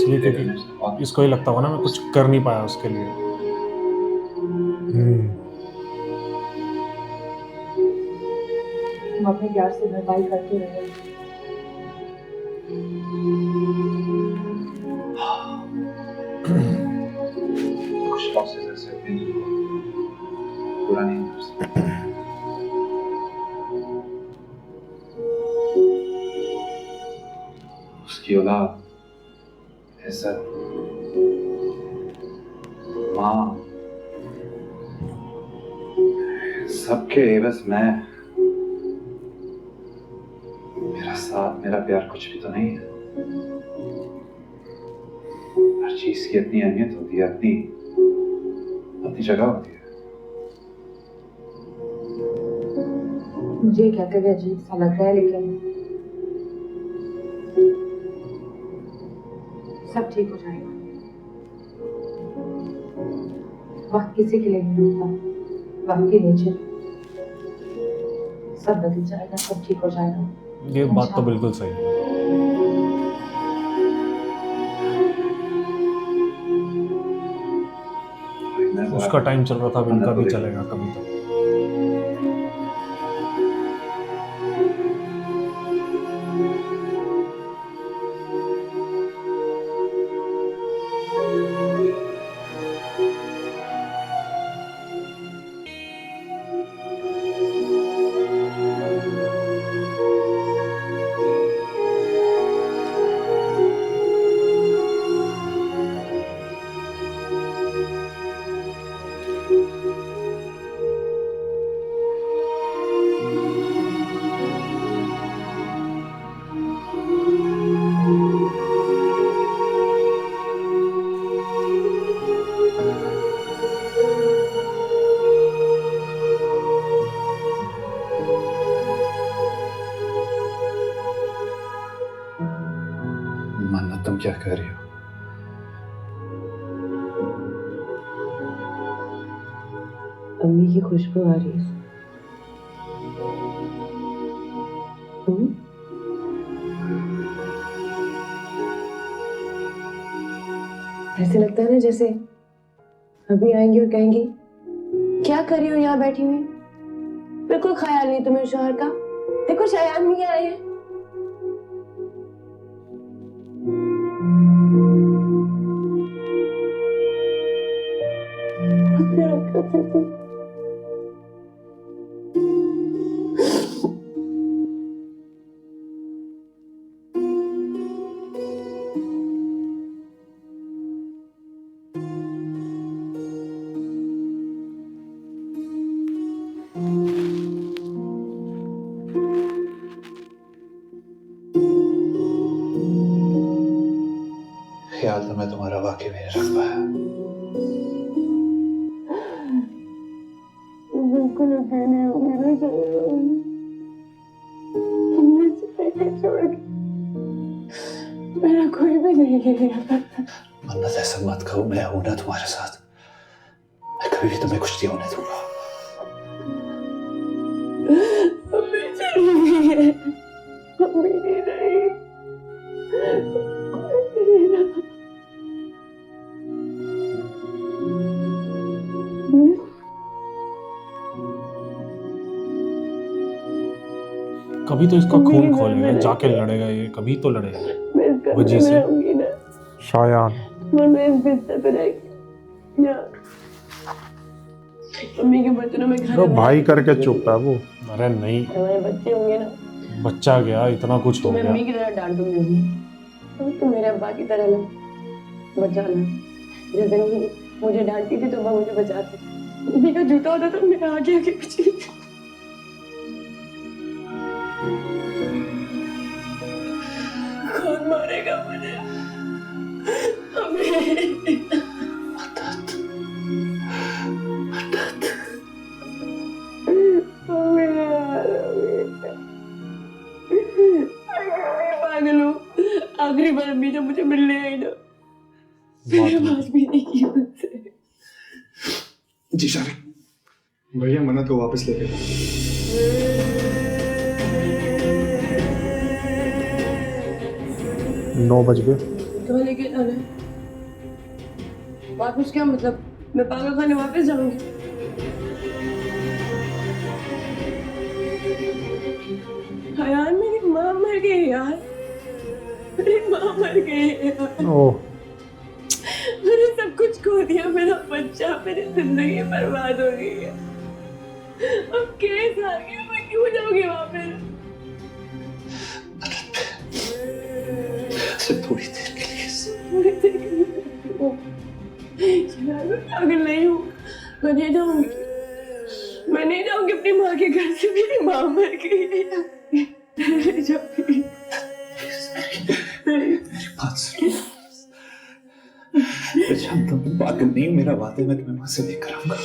इसलिए क्योंकि इसको ये लगता होगा ना मैं कुछ कर नहीं पाया उसके लिए। तुम अपने प्यार से भरपाई करते रहो। कुछ लॉसेस ऐसे होते हैं जो पूरा नहीं कर सकते। उसकी औलाद, इज्जत, माँ, सबके एवज में मेरा साथ, मेरा प्यार कुछ भी तो नहीं है। हर चीज की अपनी अहमियत होती है, अपनी जगह होती है। मुझे कहते हुए अजीब सा लग रहा है, लेकिन सब ठीक हो जाएगा। वक्त किसी के लिए नहीं रुकता, वक्त की नेचर सब बदल जाएगा, सब ठीक हो जाएगा। ये बात तो बिल्कुल सही है। उसका टाइम चल रहा था, अब इनका भी चलेगा कभी तो। मन्नत, तुम क्या कह रही हो? अम्मी की खुशबू आ रही है। ऐसे लगता है ना जैसे अभी आएंगी और कहेंगी क्या कर रही हो यहाँ बैठी हुई? बिल्कुल ख्याल नहीं तुम्हें शौहर का। देखो शायान भी आए हैं। ख्याल तो मैं तुम्हारा वाकई में रख पाया। बिल्कुल अकेले होगी ना शायान। छोड़ के मेरा कोई भी नहीं है। मन्नत, ऐसा मत कहो, मैं हूं ना तुम्हारे साथ। मैं कभी भी तुम्हें कुछ नहीं होने दूंगा। अम्मी चली गई है। अम्मी नहीं रही। कोई नहीं रहा। कभी तो इसका खून खोलेगा, जाके लड़ेगा, ये कभी तो लड़ेगा वजह से। शायान मम्मी के बर्तनों में तो भाई करके चुप है वो। अरे नहीं, हमारे बच्चे होंगे ना, बच्चा गया, इतना कुछ हो मैं गया। मम्मी की तरह डांट दूंगी। तो तुम मेरे अब्बा की तरह ना बचाना। जिस दिन मुझे डांटती थी तो अब्बा मुझे बचाते। मम्मी का जूता होता तो मेरे आगे आगे पीछे। कौन मारेगा मुझे? पागल हूँ। आखिरी बार अम्मी जब मुझे मिलने आई ना, मेरे पास भी नहीं की मुझसे। जी शारिक, भैया मन्नत को वापस लेके 9 बज गए। तो लेके जाना है। वापस क्या मतलब? मैं पागल खाने वापस जाऊंगी? यार मेरी माँ मर गई यार, मेरी माँ मर गई यार। ओह मैंने सब कुछ खो दिया, मेरा बच्चा, मेरी जिंदगी बर्बाद हो गई है। अब केस आ गया, मैं क्यों जाऊंगी वापस? सिर्फ थोड़ी देर के लिए। थोड़ी देर के लिए यार, मैं पागल नहीं हूँ, मैं नहीं जाऊंगी, मैं नहीं जाऊंगी अपनी माँ के घर से। मेरी माँ मर गई है यार, नहीं जाऊंगी। मेरी बात सुनो। मैं जानता हूँ तुम पागल नहीं हो, मेरा वादा है मैं तुम्हें वहां से लेकर आऊंगा।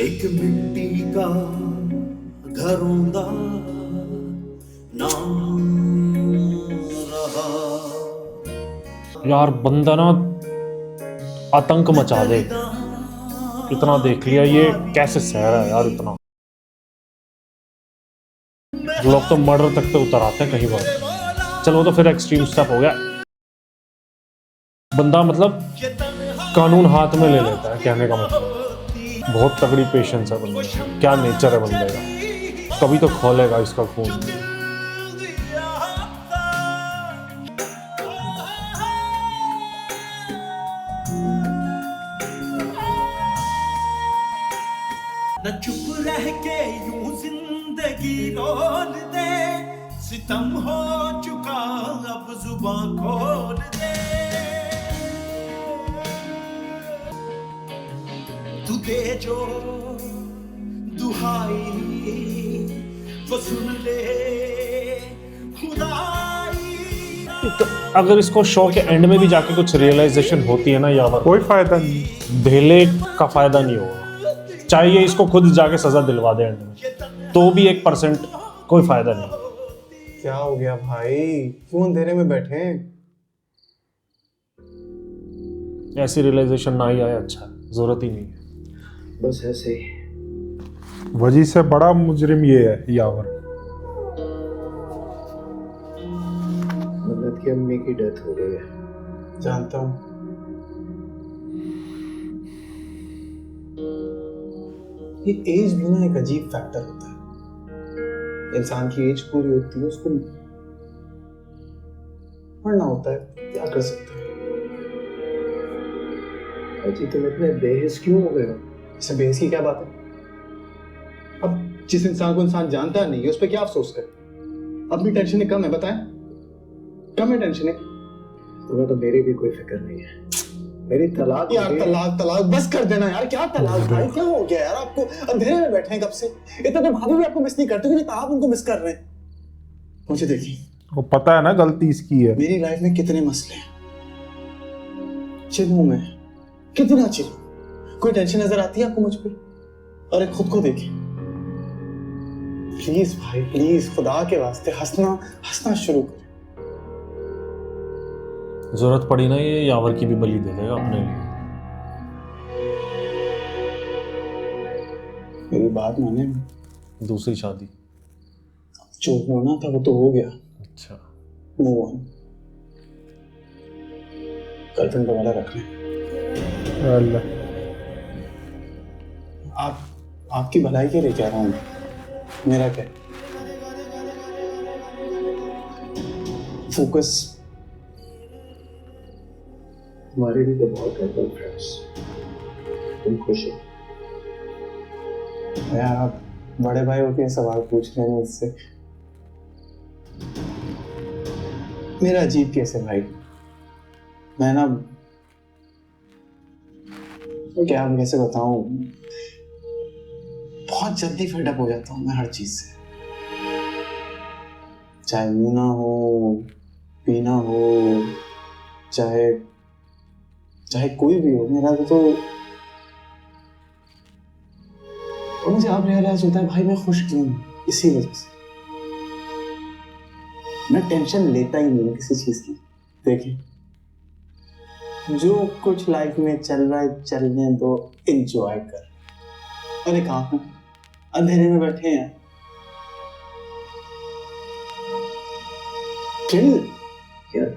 एक मिट्टी का घरों दा नाम रहा। यार बंदा ना आतंक मचा दे, इतना देख लिया, ये कैसे सह रहा है यार इतना। लोग तो मर्डर तक पे उतर आते हैं कहीं बार। चलो वो तो फिर एक्सट्रीम स्टेप हो गया। बंदा मतलब कानून हाथ में ले लेता है, कहने का मतलब बहुत तगड़ी पेशेंस है बंदे में। क्या नेचर है बंदे का, कभी तो खोलेगा इसका खून। न चुप रह के यूं जिंदगी रोल दे, सितम हो चुका अब जुबान खोल दे। तू दे जो दुहाई वो सुन ले खुदाई। तो अगर इसको शो के एंड में भी जाके कुछ रियलाइजेशन होती है ना यावर, कोई फायदा नहीं। भेले का फायदा नहीं होगा। चाहिए इसको खुद जाके सजा दिलवा दे एंड में, तो भी 1% कोई फायदा नहीं। क्या हो गया भाई, क्यों अंधेरे में बैठे हैं? ऐसी रियलाइजेशन ना ही आए अच्छा है, जरूरत ही नहीं है। बस ऐसे ही। वजी से बड़ा मुजरिम ये है यावर। मन्नत की अम्मी की डेथ हो गई है। जानता हूँ। ये एज भी ना एक अजीब फैक्टर होता है। इंसान की एज पूरी होती है, उसको मरना होता है, क्या कर सकते हैं। अजी तुम इतने बेहिस क्यों हो गए हो? इससे बेहस की क्या बात है? अब जिस इंसान को इंसान जानता नहीं है उस पर क्या अफसोस करे? अपनी टेंशन कम है, बताएं? कम है टेंशन? तुम्हें तो मेरी भी कोई फिक्र नहीं है। मेरी तलाक यार तलाक तलाक बस कर देना यार। क्या तलाक भाई, क्या हो गया यार आपको? अंधेरे में बैठे हैं कब से? इतना तो भाभी भी आपको मिस नहीं करते क्योंकि आप उनको मिस कर रहे हैं। मुझे देखिए, वो पता है ना गलती इसकी है। मेरी लाइफ में कितने मसले हैं, चिल्लूं मैं कितना चिल्लूं? कोई टेंशन नजर आती है आपको मुझ पे? अरे खुद को देखिए प्लीज भाई, प्लीज खुदा के वास्ते हंसना हंसना शुरू करें। जरूरत पड़ी ना ये यावर की भी बलि दे देगा अपने लिए। मेरी बात माने, दूसरी शादी। जो होना था वो तो हो गया। अच्छा मूव ऑन। गर्लफ्रेंड वाला रख लें। अल्लाह। आपकी भलाई के लिए कह रहा हूँ, मेरा क्या? फोकस। हमारे भी तो बहुत है गर्लफ्रेंड्स। तुम खुश हो? यार आप बड़े भाई होके सवाल पूछ रहे हैं मुझसे। मेरा अजीब कैसे भाई, मैं ना क्या हम कैसे बताऊं, बहुत जल्दी फेडअप हो जाता हूँ मैं हर चीज से। चाहे मुना हो, पीना हो, चाहे चाहे कोई भी हो, मेरा तो और मुझे अब रियलाइज होता है भाई मैं खुश क्यों हूं, इसी वजह से। मैं टेंशन लेता ही नहीं किसी चीज की। देखिए जो कुछ लाइफ में चल रहा है चलने दो, एंजॉय कर। अरे कहाँ हूं, अंधेरे में बैठे हैं। चिल यार